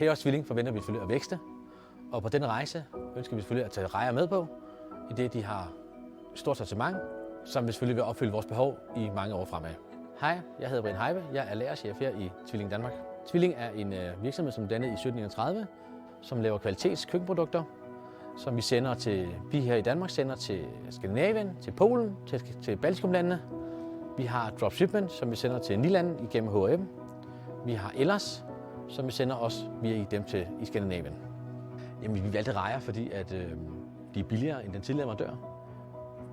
Her hos Tvilling forventer vi selvfølgelig at vækste, og på den rejse ønsker vi selvfølgelig at tage rejer med på, i det de har stort sortiment, som vi selvfølgelig vil opfylde vores behov i mange år fremad. Hej, jeg hedder Brian Heibe. Jeg er lærerchef her i Tvilling Danmark. Tvilling er en virksomhed, som dannede i 1731, som laver kvalitetskøkkenprodukter, som vi sender vi her i Danmark sender til Skandinavien, til Polen, til Baltikumlandene. Vi har dropshipment, som vi sender til Niland igennem H&M. Vi har ellers, som vi sender også via dem i Skandinavien. Jamen, vi valgte rejer, fordi at, de er billigere end den tidligere leverandør.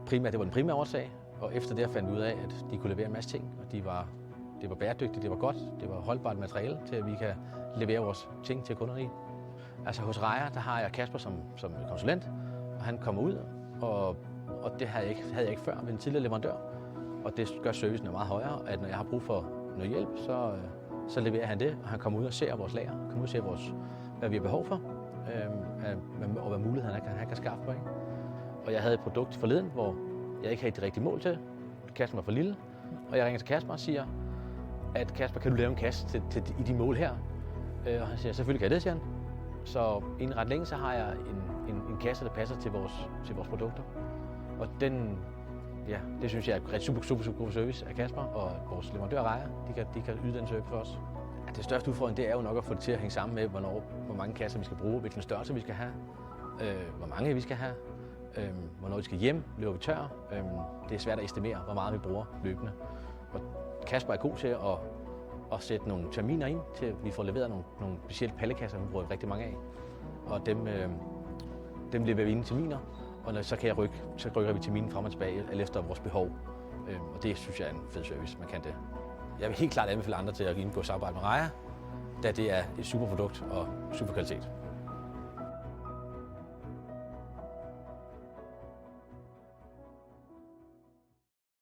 Primært, det var den primære årsag, og efter det fandt vi ud af, at de kunne levere en masse ting, og det var bæredygtigt, det var godt, det var holdbart materiale til, at vi kan levere vores ting til kunderne i. Altså hos Rejer, der har jeg Kasper som konsulent, og han kommer ud, og det havde jeg ikke før ved en tidligere leverandør. Og det gør servicen meget højere, at når jeg har brug for noget hjælp, så leverer han det, og han kommer ud og ser vores lager, kommer ud og ser, hvad vi har behov for, og hvad muligheder han kan skaffe på. Ikke? Og jeg havde et produkt forleden, hvor jeg ikke havde det rigtige mål til. Kassen var for lille, og jeg ringer til Kasper og siger, at Kasper, kan du lave en kasse i de mål her? Og han siger, selvfølgelig kan jeg det, siger han. Så inden ret længe, så har jeg en kasse, der passer til vores produkter. Og det synes jeg er et super god service af Kasper, og vores leverandør Rejer, de kan yde den service for os. Det største udfordring, det er jo nok at få det til at hænge sammen med, hvor mange kasser vi skal bruge, hvilken størrelse vi skal have, hvor mange vi skal have, hvornår vi skal hjem, løber vi tør. Det er svært at estimere, hvor meget vi bruger løbende. Og Kasper er god til at sætte nogle terminer ind, til at vi får leveret nogle specielle pallekasser, vi bruger rigtig mange af. Og dem leverer vi ind i terminer, og så rykker vi terminen frem og tilbage, alt efter vores behov. Og det synes jeg er en fed service, man kan det. Jeg vil helt klart anbefale andre til at indgå samarbejde med Rejer, da det er et super produkt og super kvalitet.